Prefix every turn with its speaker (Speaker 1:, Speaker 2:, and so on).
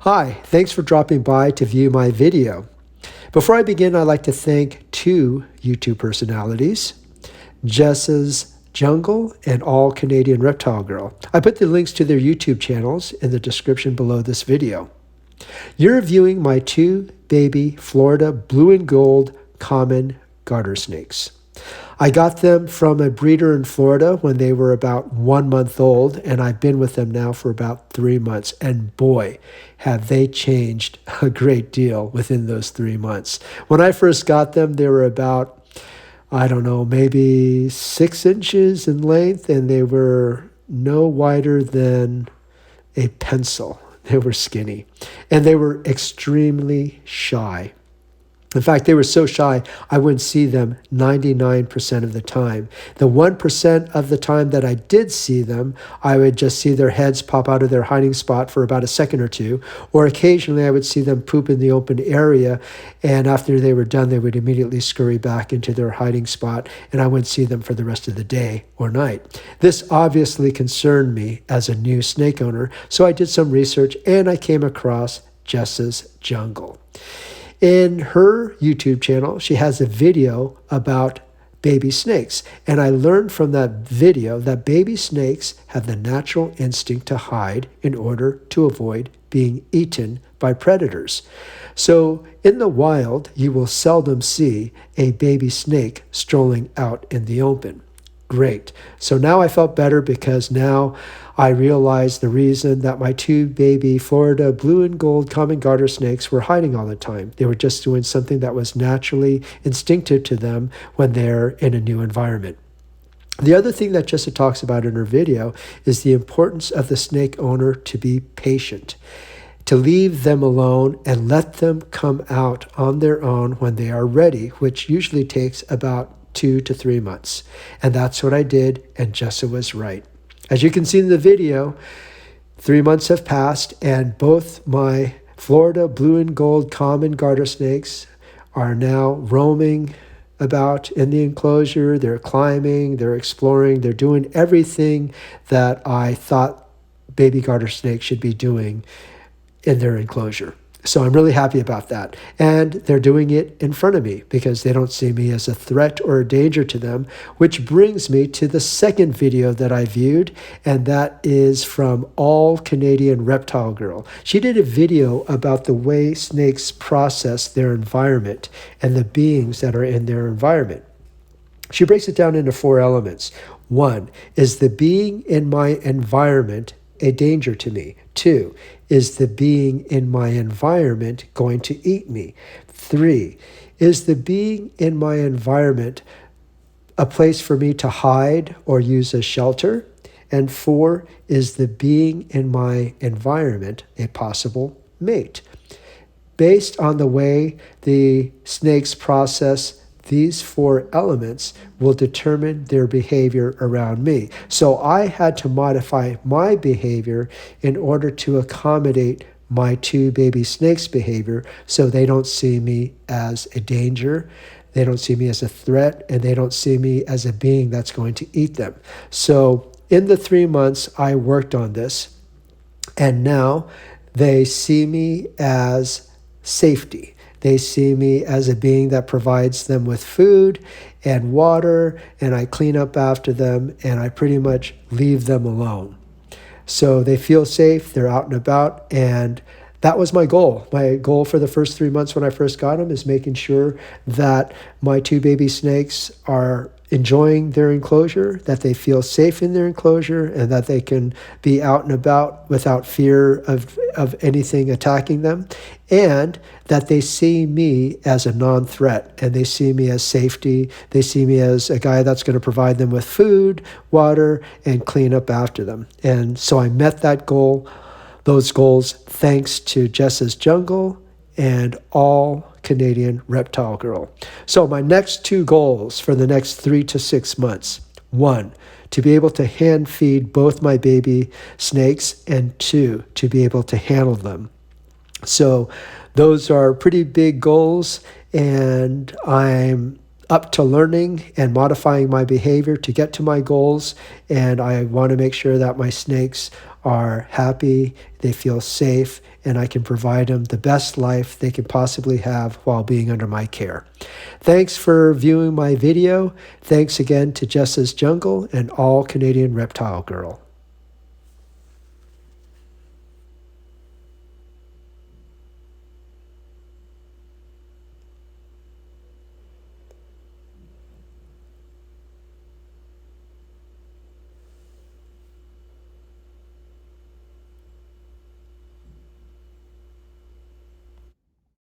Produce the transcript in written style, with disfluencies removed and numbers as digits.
Speaker 1: Hi, thanks for dropping by to view my video. Before I begin, I'd like to thank two YouTube personalities, Jess's Jungle and All Canadian Reptile Girl. I put the links to their YouTube channels in the description below this video. You're viewing my two baby Florida blue and gold common garter snakes. I got them from a breeder in Florida when they were about 1 month old, and I've been with them now for about 3 months. And boy, have they changed a great deal within those 3 months. When I first got them, they were about, maybe 6 inches in length, and they were no wider than a pencil. They were skinny, and they were extremely shy. In fact, they were so shy, I wouldn't see them 99% of the time. The 1% of the time that I did see them, I would just see their heads pop out of their hiding spot for about a second or two, or occasionally I would see them poop in the open area, and after they were done, they would immediately scurry back into their hiding spot, and I wouldn't see them for the rest of the day or night. This obviously concerned me as a new snake owner, so I did some research, and I came across Jess's Jungle. In her YouTube channel, she has a video about baby snakes. And I learned from that video that baby snakes have the natural instinct to hide in order to avoid being eaten by predators. So in the wild, you will seldom see a baby snake strolling out in the open. Great. So now I felt better because now I realized the reason that my two baby Florida blue and gold common garter snakes were hiding all the time. They were just doing something that was naturally instinctive to them when they're in a new environment. The other thing that Jessa talks about in her video is the importance of the snake owner to be patient, to leave them alone and let them come out on their own when they are ready, which usually takes about 2 to 3 months. And that's what I did, and Jessa was right. As you can see in the video, 3 months have passed, and both my Florida blue and gold common garter snakes are now roaming about in the enclosure. They're climbing, they're exploring, they're doing everything that I thought baby garter snakes should be doing in their enclosure. So I'm really happy about that. And they're doing it in front of me because they don't see me as a threat or a danger to them, which brings me to the second video that I viewed, and that is from All Canadian Reptile Girl. She did a video about the way snakes process their environment and the beings that are in their environment. She breaks it down into 4 elements. 1, is the being in my environment a danger to me? 2, is the being in my environment going to eat me? 3, is the being in my environment a place for me to hide or use as shelter? And 4, is the being in my environment a possible mate? Based on the way the snakes process these 4 elements will determine their behavior around me. So I had to modify my behavior in order to accommodate my 2 baby snakes' behavior so they don't see me as a danger, they don't see me as a threat, and they don't see me as a being that's going to eat them. So in the 3 months, I worked on this, and now they see me as safety. They see me as a being that provides them with food and water, and I clean up after them, and I pretty much leave them alone. So they feel safe, they're out and about, and that was my goal. My goal for the first 3 months when I first got them is making sure that my 2 baby snakes are enjoying their enclosure, that they feel safe in their enclosure, and that they can be out and about without fear of anything attacking them, and that they see me as a non-threat, and they see me as safety. They see me as a guy that's going to provide them with food, water, and clean up after them. And so I met that goal, those goals, thanks to Jess's Jungle and All Canadian Reptile Girl. So my next 2 goals for the next 3 to 6 months. 1, to be able to hand feed both my baby snakes, and 2, to be able to handle them. So those are pretty big goals, and I'm up to learning and modifying my behavior to get to my goals, and I want to make sure that my snakes are happy, they feel safe, and I can provide them the best life they can possibly have while being under my care. Thanks for viewing my video. Thanks again to Jess's Jungle and All Canadian Reptile Girl.